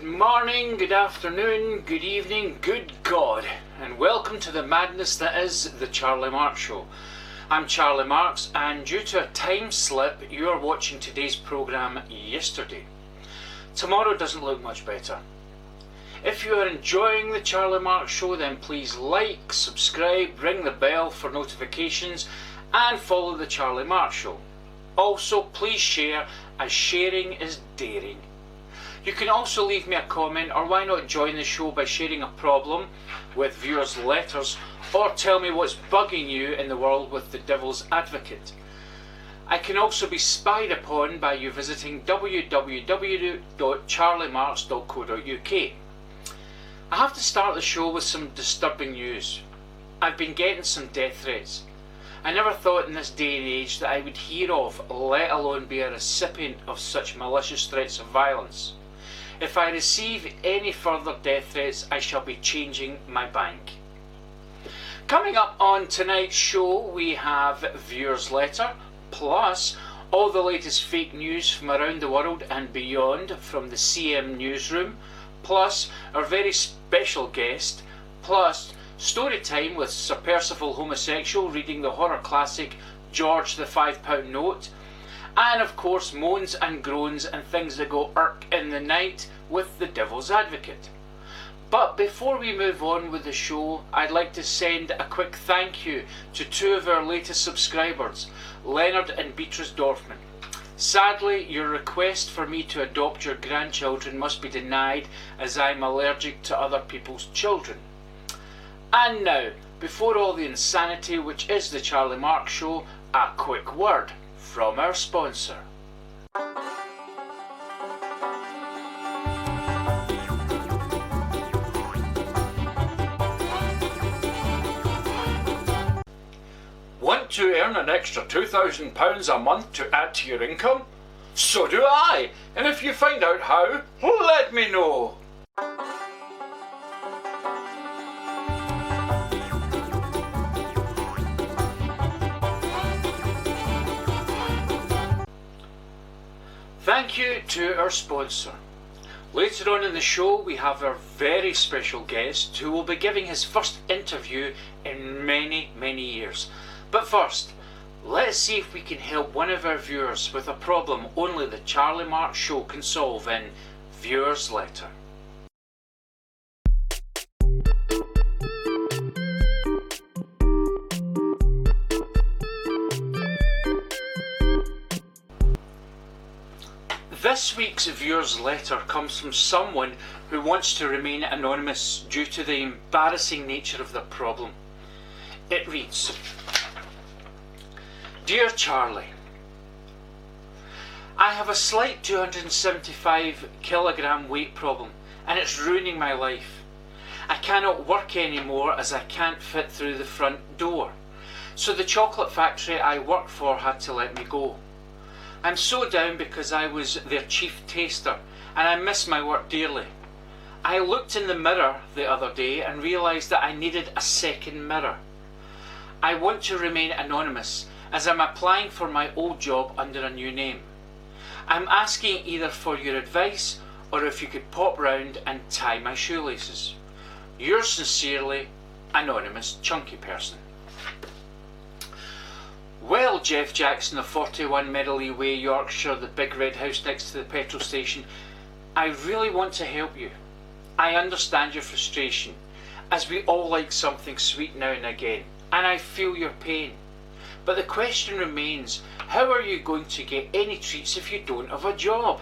morning, good afternoon, good evening, good God, and welcome to the madness that is the Charlie Marx Show. I'm Charlie Marx, and due to a time slip, you are watching today's programme yesterday. Tomorrow doesn't look much better. If you are enjoying the Charlie Marx Show, then please like, subscribe, ring the bell for notifications, and follow the Charlie Marx Show. Also, please share, as sharing is daring. You can also leave me a comment, or why not join the show by sharing a problem with viewers' letters, or tell me what's bugging you in the world with the Devil's Advocate. I can also be spied upon by you visiting www.charliemarx.co.uk. I have to start the show with some disturbing news. I've been getting some death threats. I never thought in this day and age that I would hear of, let alone be a recipient of such malicious threats of violence. If I receive any further death threats, I shall be changing my bank. Coming up on tonight's show, we have viewers' letter, plus all the latest fake news from around the world and beyond from the CM Newsroom, plus our very special guest, plus Storytime with Sir Percival Homosexual reading the horror classic George the £5 Note, and of course moans and groans and things that go irk in the night with the Devil's Advocate. But before we move on with the show, I'd like to send a quick thank you to two of our latest subscribers, Leonard and Beatrice Dorfman. Sadly, your request for me to adopt your grandchildren must be denied, as I'm allergic to other people's children. And now, before all the insanity which is the Charlie Marx Show, a quick word from our sponsor. Want to earn an extra £2,000 a month to add to your income? So do I, and if you find out how, let me know. Thank you to our sponsor. Later on in the show we have our very special guest who will be giving his first interview in many years. But first, let's see if we can help one of our viewers with a problem only the Charlie Marx Show can solve in Viewer's Letter. This week's viewer's letter comes from someone who wants to remain anonymous due to the embarrassing nature of their problem. It reads, Dear Charlie, I have a slight 275 kilogram weight problem and it's ruining my life. I cannot work anymore as I can't fit through the front door, so the chocolate factory I work for had to let me go. I'm so down because I was their chief taster and I miss my work dearly. I looked in the mirror the other day and realised that I needed a second mirror. I want to remain anonymous as I'm applying for my old job under a new name. I'm asking either for your advice or if you could pop round and tie my shoelaces. Yours sincerely, Anonymous Chunky Person. Well, Geoff Jackson of 41 Merrily Way, Yorkshire, the big red house next to the petrol station, I really want to help you. I understand your frustration, as we all like something sweet now and again, and I feel your pain. But the question remains, how are you going to get any treats if you don't have a job?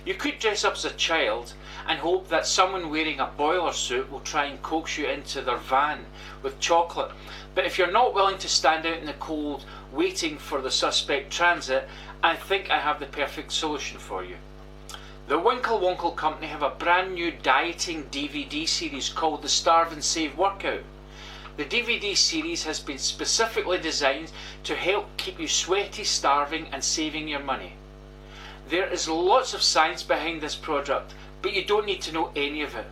You could dress up as a child and hope that someone wearing a boiler suit will try and coax you into their van with chocolate. But if you're not willing to stand out in the cold waiting for the suspect transit, I think I have the perfect solution for you. The Winkle Wonkle Company have a brand new dieting DVD series called the Starve and Save Workout. The DVD series has been specifically designed to help keep you sweaty, starving and saving your money. There is lots of science behind this product, but you don't need to know any of it.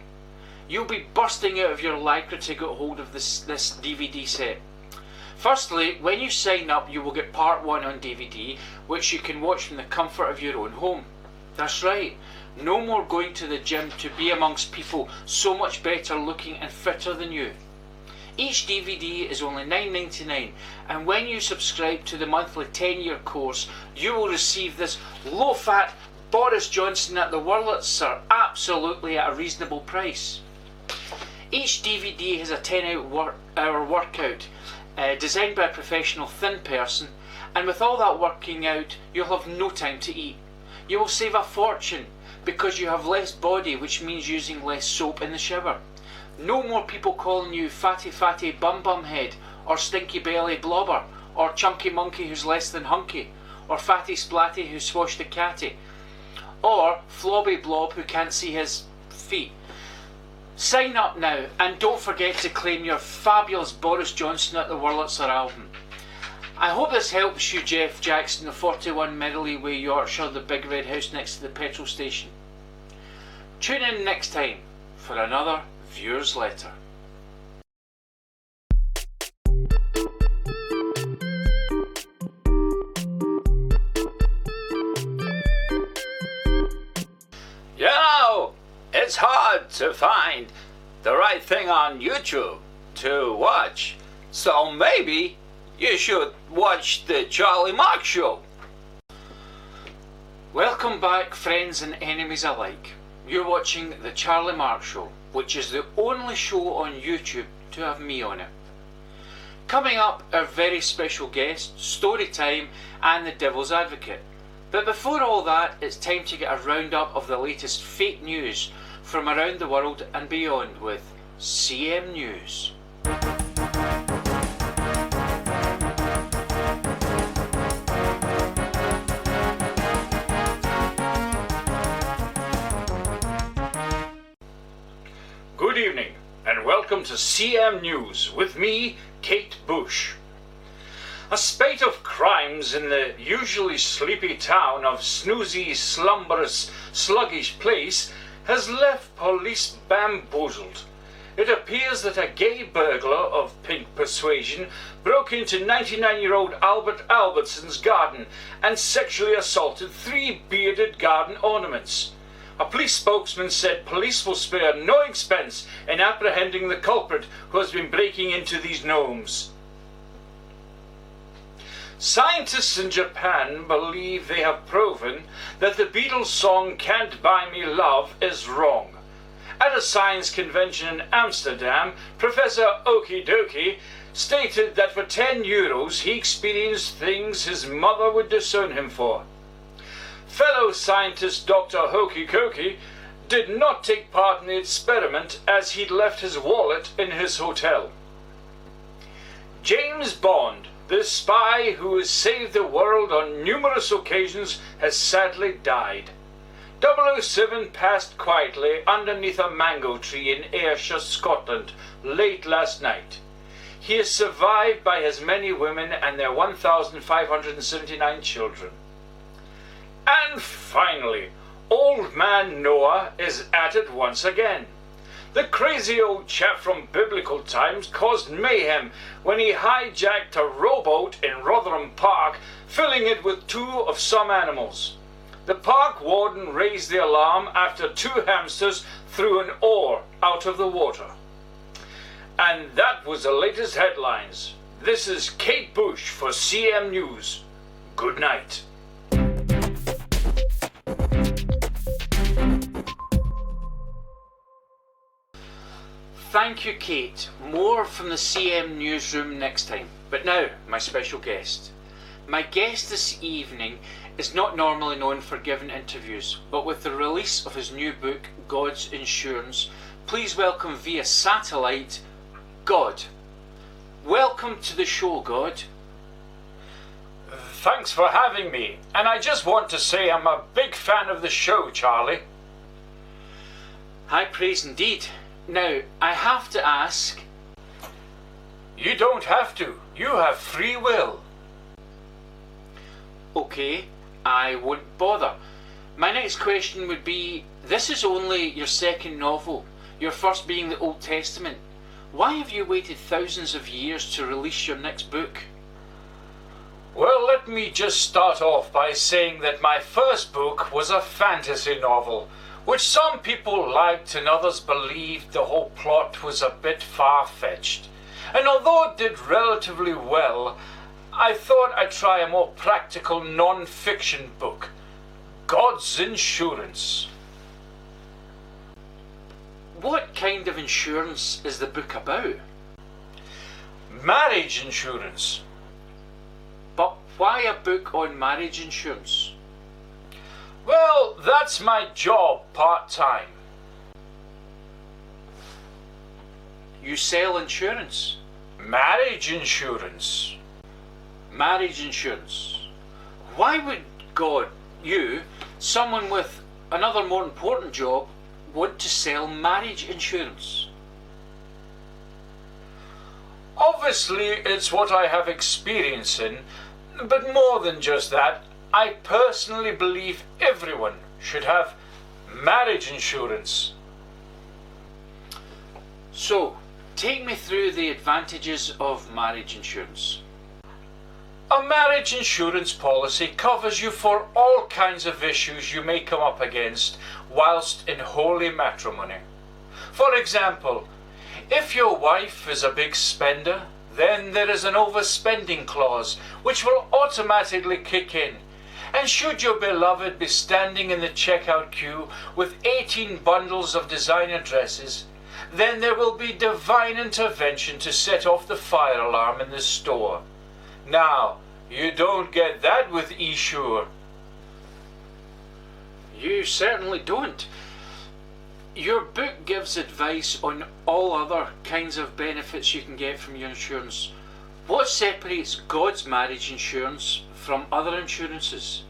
You'll be bursting out of your lycra to get hold of this DVD set. Firstly, when you sign up, you will get part 1 on DVD, which you can watch from the comfort of your own home. That's right. No more going to the gym to be amongst people so much better looking and fitter than you. Each DVD is only $9.99, and when you subscribe to the monthly 10-year course, you will receive this low-fat Boris Johnson at the Wurlitzer absolutely at a reasonable price. Each DVD has a 10-hour workout designed by a professional thin person, and with all that working out, you'll have no time to eat. You will save a fortune because you have less body, which means using less soap in the shower. No more people calling you fatty bum head, or stinky belly blobber, or chunky monkey who's less than hunky, or fatty splatty who swashed the catty, or flobby blob who can't see his feet. Sign up now, and don't forget to claim your fabulous Boris Johnson at the Wurlitzer album. I hope this helps you, Geoff Jackson, of 41 Merrily Way, Yorkshire, the big red house next to the petrol station. Tune in next time for another viewer's letter. You know, it's hard to find the right thing on YouTube to watch, so maybe you should watch the Charlie Marx Show. Welcome back, friends and enemies alike. You're watching the Charlie Marx Show, which is the only show on YouTube to have me on it. Coming up, our very special guest, Storytime and the Devil's Advocate. But before all that, it's time to get a roundup of the latest fake news from around the world and beyond with CM News. Good evening and welcome to CM News with me, Kate Bush. A spate of crimes in the usually sleepy town of snoozy, slumberous, sluggish place has left police bamboozled. It appears that a gay burglar of pink persuasion broke into 99-year-old Albert Albertson's garden and sexually assaulted 3 bearded garden ornaments. A police spokesman said police will spare no expense in apprehending the culprit who has been breaking into these gnomes. Scientists in Japan believe they have proven that the Beatles song Can't Buy Me Love is wrong. At a science convention in Amsterdam, Professor Okidoki stated that for €10 he experienced things his mother would disown him for. Fellow scientist Dr. Hokikoki did not take part in the experiment as he'd left his wallet in his hotel. James Bond, the spy who has saved the world on numerous occasions, has sadly died. 007 passed quietly underneath a mango tree in Ayrshire, Scotland, late last night. He is survived by his many women and their 1,579 children. And finally, Old Man Noah is at it once again. The crazy old chap from biblical times caused mayhem when he hijacked a rowboat in Rotherham Park, filling it with 2 of some animals. The park warden raised the alarm after 2 hamsters threw an oar out of the water. And that was the latest headlines. This is Kate Bush for CM News. Good night. Thank you, Kate. More from the CM Newsroom next time. But now, my special guest. My guest this evening is not normally known for giving interviews, but with the release of his new book, God's Insurance, please welcome via satellite, God. Welcome to the show, God. Thanks for having me, and I just want to say I'm a big fan of the show, Charlie. High praise indeed. Now, I have to ask... You don't have to. You have free will. Okay, I won't bother. My next question would be, this is only your second novel, your first being the Old Testament. Why have you waited thousands of years to release your next book? Well, let me just start off by saying that my first book was a fantasy novel, which some people liked and others believed the whole plot was a bit far-fetched. And although it did relatively well, I thought I'd try a more practical non-fiction book, God's Insurance. What kind of insurance is the book about? Marriage insurance. But why a book on marriage insurance? Well, that's my job part-time. You sell insurance? Marriage insurance. Marriage insurance. Why would God, you, someone with another more important job, want to sell marriage insurance? Obviously, it's what I have experience in, but more than just that, I personally believe everyone should have marriage insurance. So, take me through the advantages of marriage insurance. A marriage insurance policy covers you for all kinds of issues you may come up against whilst in holy matrimony. For example, if your wife is a big spender, then there is an overspending clause which will automatically kick in. And should your beloved be standing in the checkout queue with 18 bundles of designer dresses, then there will be divine intervention to set off the fire alarm in the store. Now, you don't get that with eSure. You certainly don't. Your book gives advice on all other kinds of benefits you can get from your insurance. What separates God's marriage insurance from other insurances?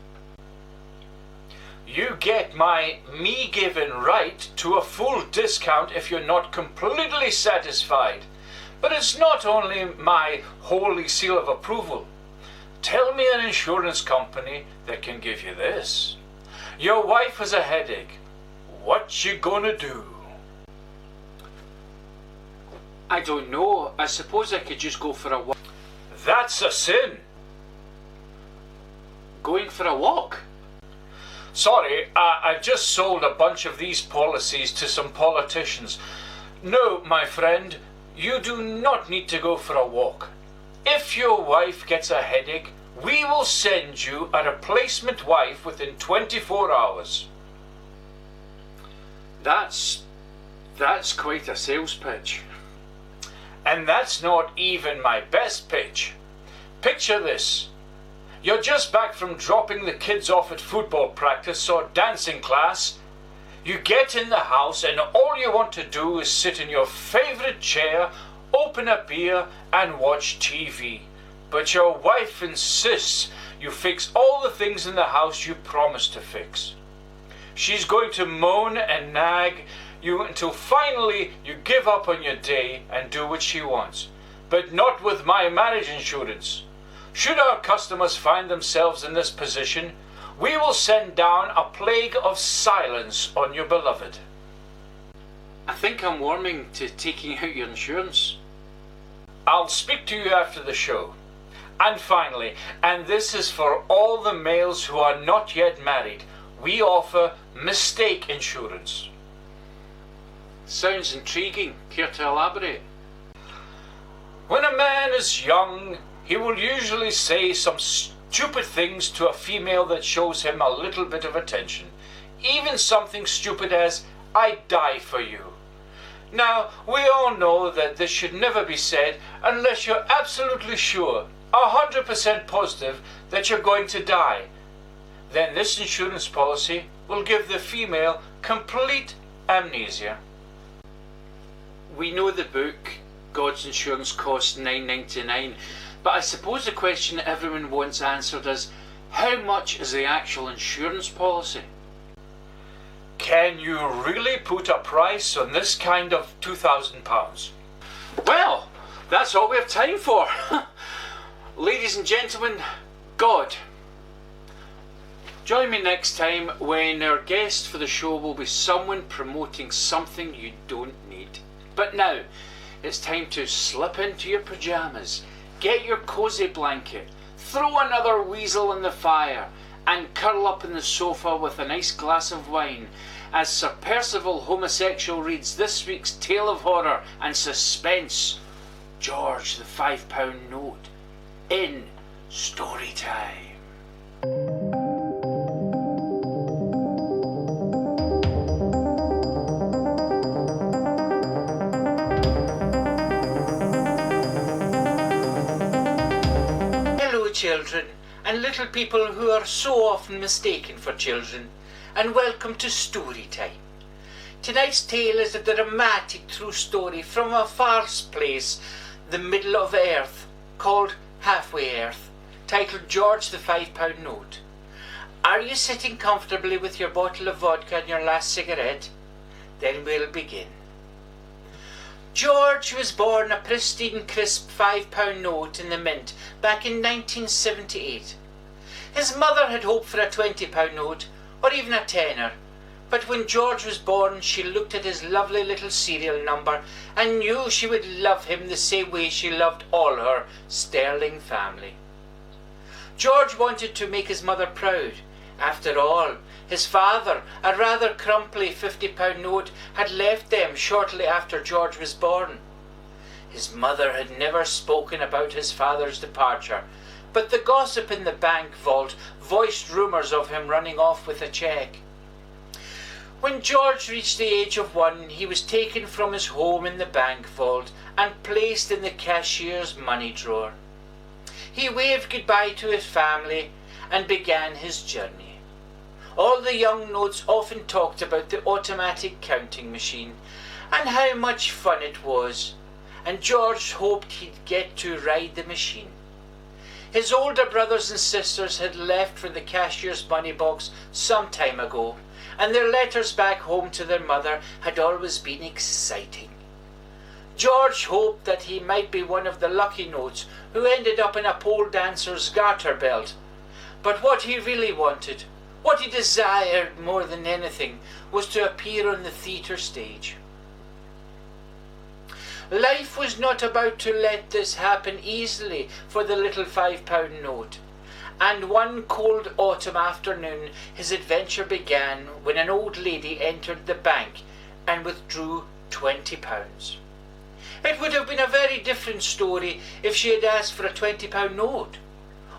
You get my me-given right to a full discount if you're not completely satisfied. But it's not only my holy seal of approval. Tell me an insurance company that can give you this. Your wife has a headache. What you gonna do? I don't know. I suppose I could just go for a walk. That's a sin. Going for a walk? Sorry, I've just sold a bunch of these policies to some politicians. No, my friend, you do not need to go for a walk. If your wife gets a headache, we will send you a replacement wife within 24 hours. That's quite a sales pitch. And that's not even my best pitch. Picture this. You're just back from dropping the kids off at football practice or dancing class. You get in the house and all you want to do is sit in your favorite chair, open a beer and watch TV. But your wife insists you fix all the things in the house you promised to fix. She's going to moan and nag you until finally you give up on your day and do what she wants. But not with my marriage insurance. Should our customers find themselves in this position, we will send down a plague of silence on your beloved. I think I'm warming to taking out your insurance. I'll speak to you after the show. And finally, and this is for all the males who are not yet married, we offer mistake insurance. Sounds intriguing. Care to elaborate? When a man is young, he will usually say some stupid things to a female that shows him a little bit of attention. Even something stupid as, "I'd die for you." Now, we all know that this should never be said unless you're absolutely sure, 100% positive, that you're going to die. Then this insurance policy will give the female complete amnesia. We know the book, God's Insurance, costs $9.99, but I suppose the question everyone wants answered is, how much is the actual insurance policy? Can you really put a price on this kind of £2,000? Well, that's all we have time for. Ladies and gentlemen, God. Join me next time when our guest for the show will be someone promoting something you don't need. But now, it's time to slip into your pyjamas, get your cozy blanket, throw another weasel in the fire, and curl up in the sofa with a nice glass of wine as Sir Percival Homosexual reads this week's tale of horror and suspense, George the £5 note, in Storytime. Hello children, and little people who are so often mistaken for children, and welcome to Storytime. Tonight's tale is a dramatic true story from a farce place, the middle of earth, called Halfway Earth, titled George the £5 note. Are you sitting comfortably with your bottle of vodka and your last cigarette? Then we'll begin. George was born a pristine, crisp £5 note in the mint back in 1978. His mother had hoped for a £20 note, or even a tenner, but when George was born she looked at his lovely little serial number and knew she would love him the same way she loved all her sterling family. George wanted to make his mother proud. After all, his father, a rather crumply £50 note, had left them shortly after George was born. His mother had never spoken about his father's departure, but the gossip in the bank vault voiced rumours of him running off with a cheque. When George reached the age of 1, he was taken from his home in the bank vault and placed in the cashier's money drawer. He waved goodbye to his family and began his journey. All the young notes often talked about the automatic counting machine and how much fun it was, and George hoped he'd get to ride the machine. His older brothers and sisters had left for the cashier's money box some time ago, and their letters back home to their mother had always been exciting. George hoped that he might be one of the lucky notes who ended up in a pole dancer's garter belt, but what he really wanted, what he desired more than anything, was to appear on the theatre stage. Life was not about to let this happen easily for the little £5 note, and one cold autumn afternoon his adventure began when an old lady entered the bank and withdrew £20. It would have been a very different story if she had asked for a £20 note,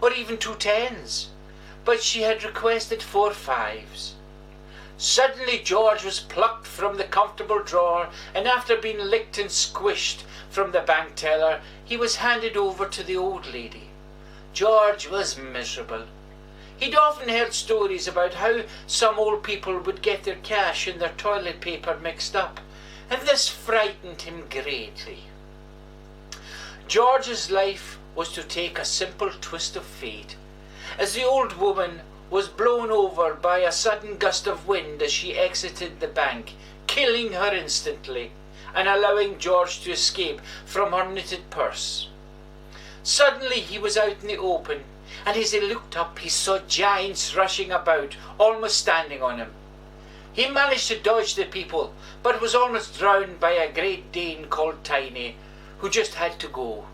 or even 2 tens. But she had requested 4 5s. Suddenly George was plucked from the comfortable drawer, and after being licked and squished from the bank teller, he was handed over to the old lady. George was miserable. He'd often heard stories about how some old people would get their cash and their toilet paper mixed up, and this frightened him greatly. George's life was to take a simple twist of fate, as the old woman was blown over by a sudden gust of wind as she exited the bank, killing her instantly and allowing George to escape from her knitted purse. Suddenly he was out in the open, and as he looked up he saw giants rushing about, almost standing on him. He managed to dodge the people, but was almost drowned by a Great Dane called Tiny, who just had to go.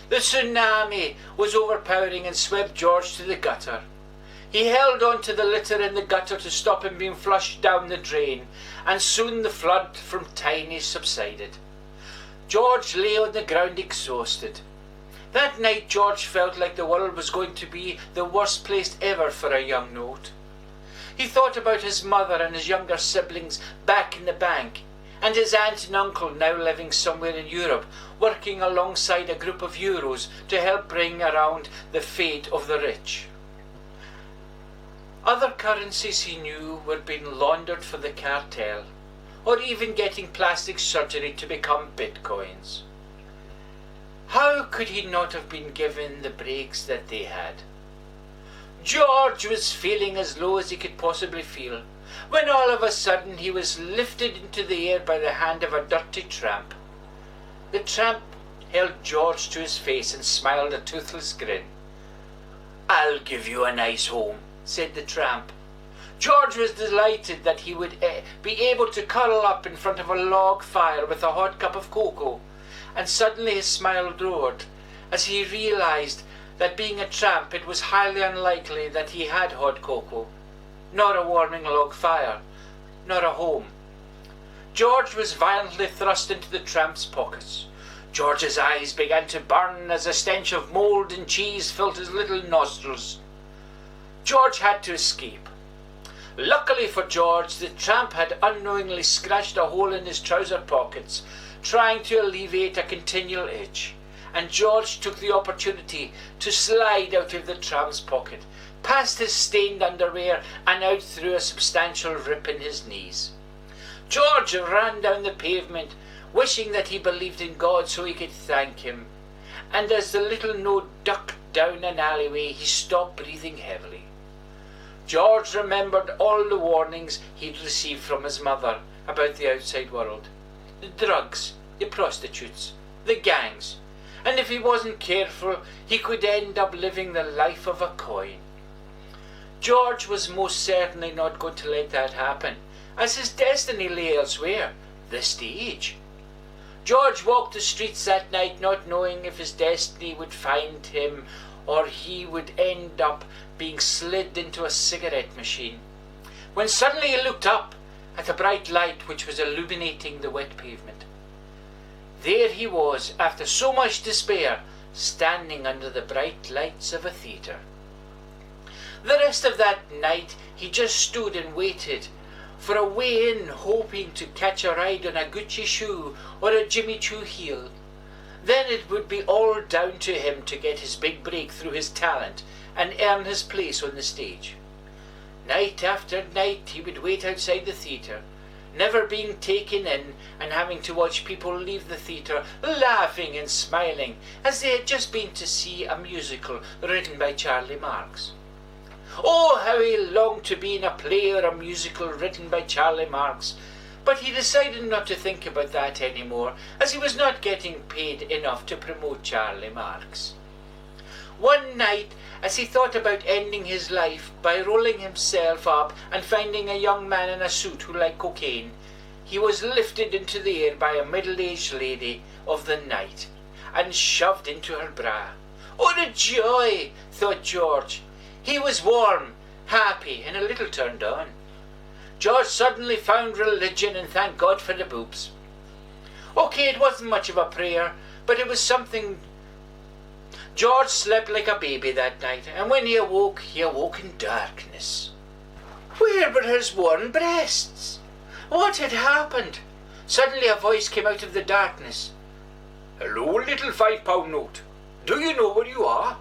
The tsunami was overpowering and swept George to the gutter. He held on to the litter in the gutter to stop him being flushed down the drain, and soon the flood from Tiny subsided. George lay on the ground exhausted. That night George felt like the world was going to be the worst place ever for a young note. He thought about his mother and his younger siblings back in the bank, and his aunt and uncle now living somewhere in Europe, working alongside a group of Euros to help bring around the fate of the rich. Other currencies he knew were being laundered for the cartel, or even getting plastic surgery to become bitcoins. How could he not have been given the breaks that they had? George was feeling as low as he could possibly feel, when all of a sudden he was lifted into the air by the hand of a dirty tramp. The tramp held George to his face and smiled a toothless grin. "I'll give you a nice home," said the tramp. George was delighted that he would be able to curl up in front of a log fire with a hot cup of cocoa, and suddenly his smile roared as he realized that being a tramp it was highly unlikely that he had hot cocoa, nor a warming log fire, nor a home. George was violently thrust into the tramp's pockets. George's eyes began to burn as a stench of mould and cheese filled his little nostrils. George had to escape. Luckily for George, the tramp had unknowingly scratched a hole in his trouser pockets, trying to alleviate a continual itch, and George took the opportunity to slide out of the tramp's pocket, past his stained underwear and out through a substantial rip in his knees. George ran down the pavement, wishing that he believed in God so he could thank him, and as the little note ducked down an alleyway, he stopped breathing heavily. George remembered all the warnings he'd received from his mother about the outside world, the drugs, the prostitutes, the gangs, and if he wasn't careful, he could end up living the life of a coin. George was most certainly not going to let that happen, as his destiny lay elsewhere, the stage. George walked the streets that night not knowing if his destiny would find him or he would end up being slid into a cigarette machine, when suddenly he looked up at a bright light which was illuminating the wet pavement. There he was, after so much despair, standing under the bright lights of a theatre. The rest of that night he just stood and waited for a way in, hoping to catch a ride on a Gucci shoe or a Jimmy Choo heel. Then it would be all down to him to get his big break through his talent and earn his place on the stage. Night after night he would wait outside the theatre, never being taken in and having to watch people leave the theatre laughing and smiling as they had just been to see a musical written by Charlie Marx. Oh, how he longed to be in a play or a musical written by Charlie Marx, but he decided not to think about that anymore, as he was not getting paid enough to promote Charlie Marx. One night, as he thought about ending his life by rolling himself up and finding a young man in a suit who liked cocaine, he was lifted into the air by a middle-aged lady of the night and shoved into her bra. Oh, the joy, thought George. He was warm, happy, and a little turned on. George suddenly found religion and thanked God for the boobs. Okay, it wasn't much of a prayer, but it was something. George slept like a baby that night, and when he awoke in darkness. Where were his warm breasts? What had happened? Suddenly a voice came out of the darkness. Hello, little £5 note. Do you know where you are?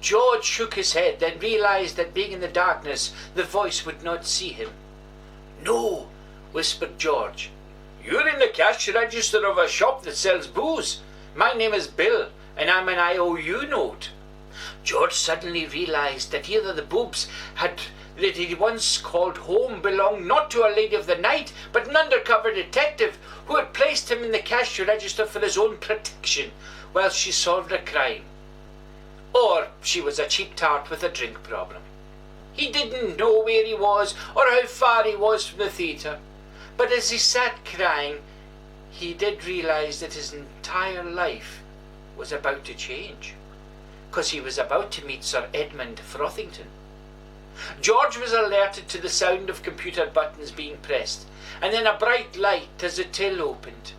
George shook his head, then realized that being in the darkness, the voice would not see him. No, whispered George. You're in the cash register of a shop that sells booze. My name is Bill, and I'm an IOU note. George suddenly realized that either the boobs that he once called home belonged not to a lady of the night, but an undercover detective who had placed him in the cash register for his own protection while she solved a crime. Or she was a cheap tart with a drink problem. He didn't know where he was or how far he was from the theatre, but as he sat crying, he did realize that his entire life was about to change, because he was about to meet Sir Edmund Frothington. George was alerted to the sound of computer buttons being pressed, and then a bright light as the till opened.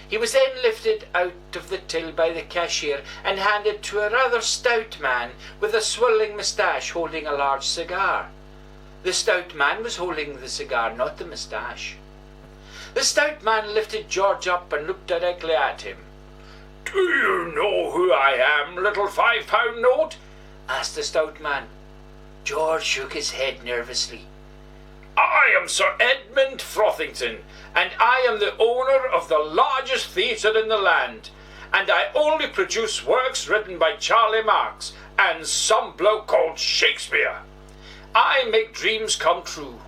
He was then lifted out of the till by the cashier and handed to a rather stout man with a swirling moustache holding a large cigar. The stout man was holding the cigar, not the moustache. The stout man lifted George up and looked directly at him. Do you know who I am, little £5 note? Asked the stout man. George shook his head nervously. I am Sir Edmund Frothington, and I am the owner of the largest theatre in the land, and I only produce works written by Charlie Marx and some bloke called Shakespeare. I make dreams come true.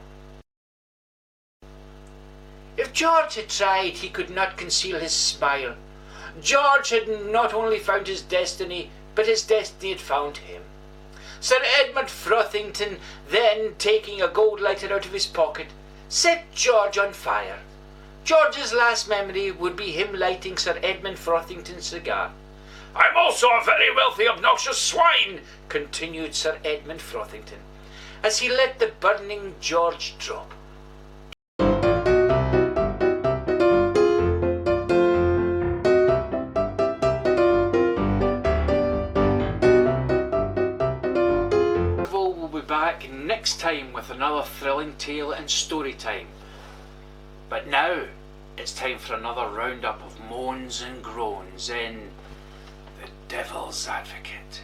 If George had tried, he could not conceal his smile. George had not only found his destiny, but his destiny had found him. Sir Edmund Frothington, then taking a gold lighter out of his pocket, set George on fire. George's last memory would be him lighting Sir Edmund Frothington's cigar. I'm also a very wealthy, obnoxious swine, continued Sir Edmund Frothington, as he let the burning George drop. We'll be back next time with another thrilling tale in Storytime. But now it's time for another roundup of moans and groans in The Devil's Advocate.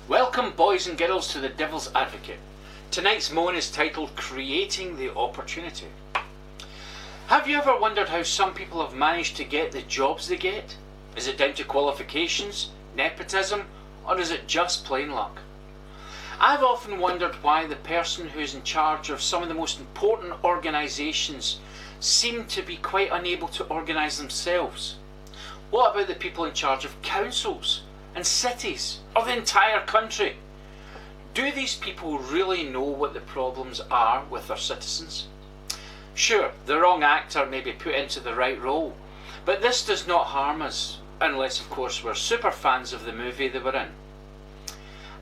Welcome, boys and girls, to The Devil's Advocate. Tonight's moan is titled Creating the Opportunity. Have you ever wondered how some people have managed to get the jobs they get? Is it down to qualifications, nepotism, or is it just plain luck? I've often wondered why the person who's in charge of some of the most important organisations seem to be quite unable to organise themselves. What about the people in charge of councils and cities or the entire country? Do these people really know what the problems are with their citizens? Sure, the wrong actor may be put into the right role, but this does not harm us, unless of course we're super fans of the movie they were in.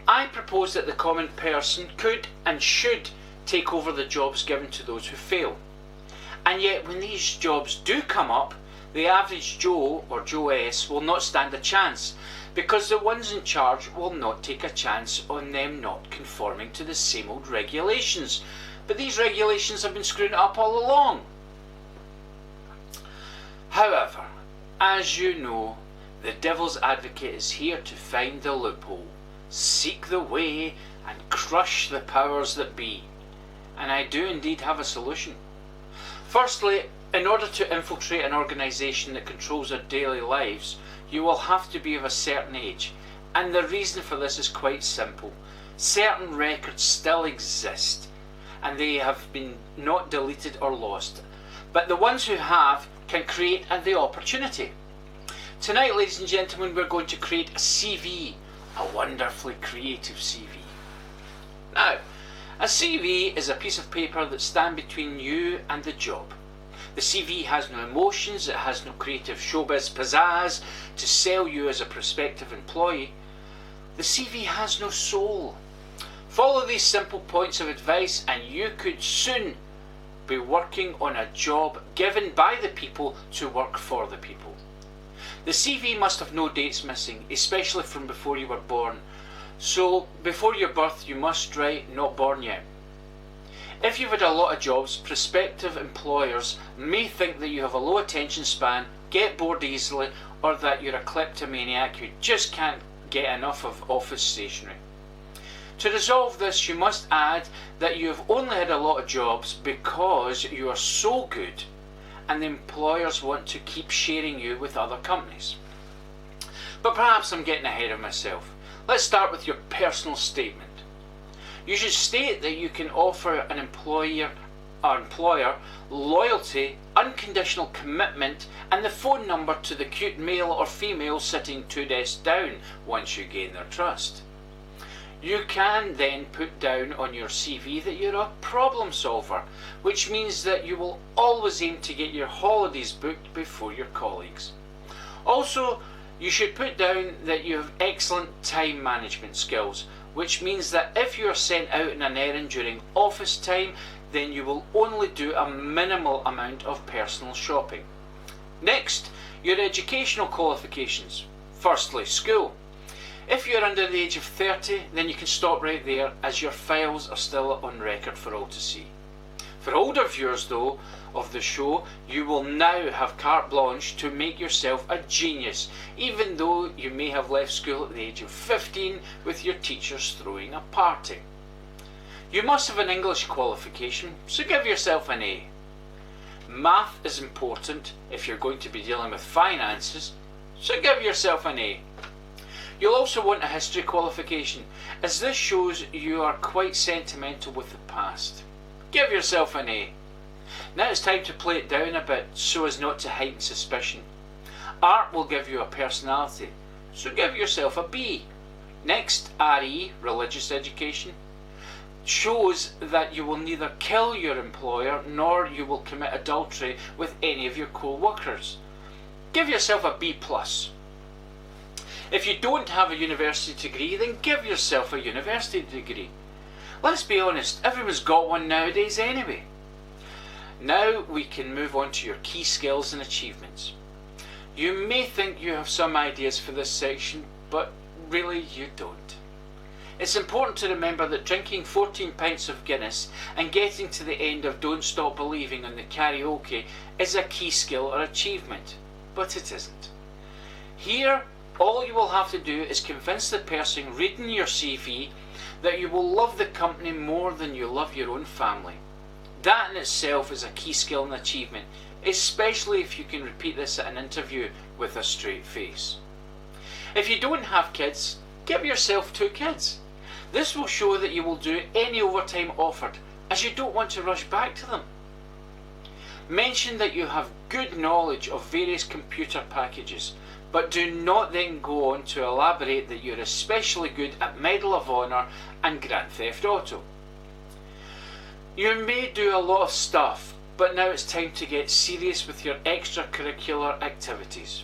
I propose that the common person could and should take over the jobs given to those who fail. And yet when these jobs do come up, the average Joe or Joe S will not stand a chance, because the ones in charge will not take a chance on them not conforming to the same old regulations. But these regulations have been screwing it up all along. However, as you know, the Devil's Advocate is here to find the loophole, seek the way, and crush the powers that be. And I do indeed have a solution. Firstly, in order to infiltrate an organisation that controls our daily lives, you will have to be of a certain age. And the reason for this is quite simple. Certain records still exist, and they have been not deleted or lost. But the ones who have can create the opportunity. Tonight, ladies and gentlemen, we're going to create a CV, a wonderfully creative CV. Now, a CV is a piece of paper that stands between you and the job. The CV has no emotions, it has no creative showbiz pizzazz to sell you as a prospective employee. The CV has no soul. Follow these simple points of advice and you could soon be working on a job given by the people to work for the people. The CV must have no dates missing, especially from before you were born. So before your birth you must write not born yet. If you've had a lot of jobs, prospective employers may think that you have a low attention span, get bored easily, or that you're a kleptomaniac who just can't get enough of office stationery. To resolve this, you must add that you have only had a lot of jobs because you are so good and the employers want to keep sharing you with other companies. But perhaps I'm getting ahead of myself. Let's start with your personal statement. You should state that you can offer an employer loyalty, unconditional commitment, and the phone number to the cute male or female sitting 2 desks down once you gain their trust. You can then put down on your CV that you're a problem solver, which means that you will always aim to get your holidays booked before your colleagues. Also, you should put down that you have excellent time management skills, which means that if you are sent out on an errand during office time, then you will only do a minimal amount of personal shopping. Next, your educational qualifications. Firstly, school. If you're under the age of 30, then you can stop right there, as your files are still on record for all to see. For older viewers though of the show, you will now have carte blanche to make yourself a genius, even though you may have left school at the age of 15 with your teachers throwing a party. You must have an English qualification, so give yourself an A. Math is important if you're going to be dealing with finances, so give yourself an A. You'll also want a history qualification, as this shows you are quite sentimental with the past. Give yourself an A. Now it's time to play it down a bit so as not to heighten suspicion. Art will give you a personality, so give yourself a B. Next, RE, religious education, shows that you will neither kill your employer nor you will commit adultery with any of your co-workers. Give yourself a B+. If you don't have a university degree, then give yourself a university degree. Let's be honest, everyone's got one nowadays anyway. Now we can move on to your key skills and achievements. You may think you have some ideas for this section, but really you don't. It's important to remember that drinking 14 pints of Guinness and getting to the end of Don't Stop Believing on the karaoke is a key skill or achievement, but it isn't. Here, all you will have to do is convince the person reading your CV that you will love the company more than you love your own family. That in itself is a key skill and achievement, especially if you can repeat this at an interview with a straight face. If you don't have kids, give yourself 2 kids. This will show that you will do any overtime offered, as you don't want to rush back to them. Mention that you have good knowledge of various computer packages, but do not then go on to elaborate that you're especially good at Medal of Honor and Grand Theft Auto. You may do a lot of stuff, but now it's time to get serious with your extracurricular activities.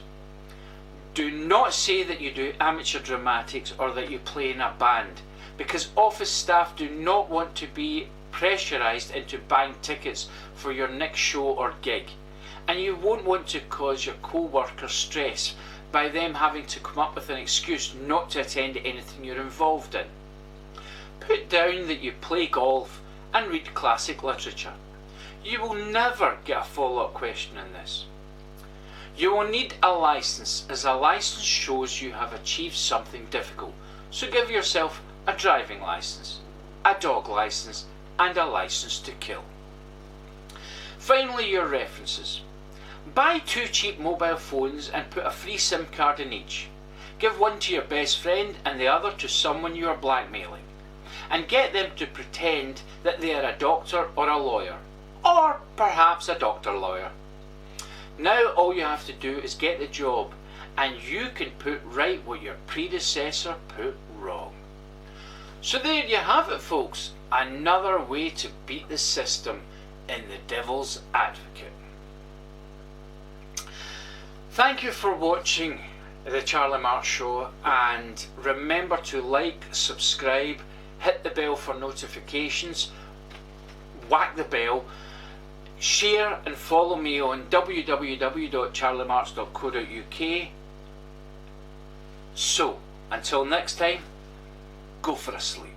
Do not say that you do amateur dramatics or that you play in a band, because office staff do not want to be pressurised into buying tickets for your next show or gig, and you won't want to cause your co-workers stress by them having to come up with an excuse not to attend anything you're involved in. Put down that you play golf and read classic literature. You will never get a follow-up question on this. You will need a licence, as a licence shows you have achieved something difficult, so give yourself a driving licence, a dog licence and a licence to kill. Finally, your references. Buy 2 cheap mobile phones and put a free SIM card in each. Give one to your best friend and the other to someone you are blackmailing, and get them to pretend that they are a doctor or a lawyer, or perhaps a doctor-lawyer. Now all you have to do is get the job, and you can put right what your predecessor put wrong. So there you have it, folks, another way to beat the system in the devil's advocate. Thank you for watching the Charlie Marx Show, and remember to like, subscribe, hit the bell for notifications, whack the bell, share and follow me on www.charliemarx.co.uk. So, until next time, go for a sleep.